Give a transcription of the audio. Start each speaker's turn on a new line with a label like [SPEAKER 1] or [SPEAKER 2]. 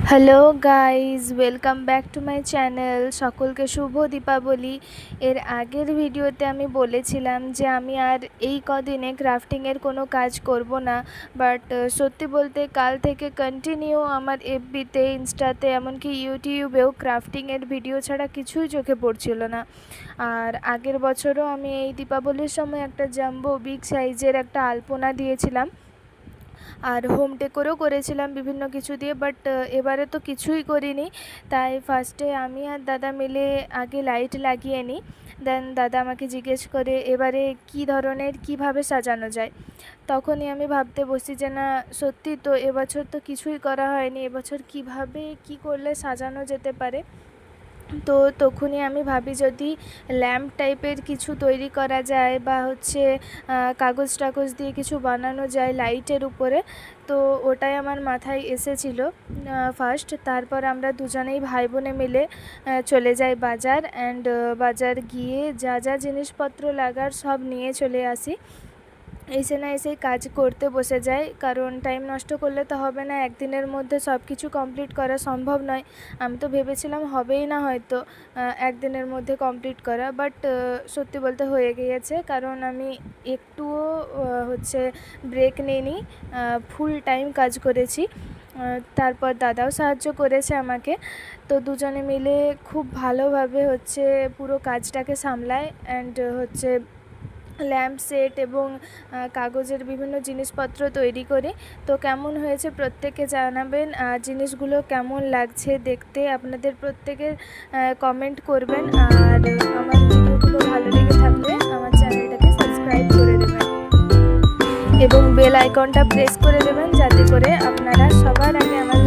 [SPEAKER 1] Hello guys, welcome back to my channel. সকলকে শুভ দীপাবলি। এর আগের ভিডিওতে আমি বলেছিলাম যে আমি আর এই কদিনে ক্রাফটিংয়ের কোনো কাজ করব না, বাট সত্যি বলতে কাল থেকে কন্টিনিউ আমার এফবিতে, ইনস্টাতে, এমনকি ইউটিউবেও ক্রাফটিংয়ের ভিডিও ছাড়া কিছুই চোখে পড়ছিল না। আর আগের বছরও আমি এই দীপাবলির সময় একটা জাম্বো বিগ সাইজের একটা আলপনা দিয়েছিলাম, আর হোম ডেকোরও করেছিলাম বিভিন্ন কিছু দিয়ে, বাট এবারে তো কিছুই করিনি। তাই ফার্স্টে আমি আর দাদা মিলে আগে লাইট লাগিয়ে নিই। দেন দাদা আমাকে জিজ্ঞেস করে এবারে কী ধরনের কীভাবে সাজানো যায়। তখনই আমি ভাবতে বসি যে না, সত্যি তো এবছর তো কিছুই করা হয়নি, এবছর কিভাবে কি করলে সাজানো যেতে পারে। তো তখনই আমি ভাবি যদি ল্যাম্প টাইপের কিছু তৈরি করা যায় বা কাগজ টাগজ দিয়ে কিছু বানানো যায় লাইটের উপরে। তো ওটাই আমার মাথায় এসেছিল ফার্স্ট। তারপর আমরা দুজনেই ভাই বোনে মিলে চলে যাই বাজার, বাজার গিয়ে যা যা জিনিসপত্র লাগার সব নিয়ে চলে আসি। এসে না এসেই কাজ করতে বসে যাই, কারণ টাইম নষ্ট করলে তো হবে না, একদিনের মধ্যে সব কিছু কমপ্লিট করা সম্ভব নয়। আমি তো ভেবেছিলাম হবেই না হয়তো একদিনের মধ্যে কমপ্লিট করা, বাট সত্যি বলতে হয়ে গিয়েছে, কারণ আমি একটুও ব্রেক নিইনি, ফুল টাইম কাজ করেছি। তারপর দাদাও সাহায্য করেছে আমাকে। তো দুজনে মিলে খুব ভালোভাবে পুরো কাজটাকে সামলায়, ল্যাম্প সেট এবং কাগজের বিভিন্ন জিনিসপত্র তৈরি করি। তো কেমন হয়েছে প্রত্যেকে জানাবেন, জিনিসগুলো কেমন লাগছে দেখতে আপনাদের প্রত্যেকের কমেন্ট করবেন। আর আমার ভিডিওগুলো ভালো লেগে থাকলে আমার চ্যানেলটাকে সাবস্ক্রাইব করে দেবেন এবং বেল আইকনটা প্রেস করে দেবেন, যাতে করে আপনারা সবার আগে আমার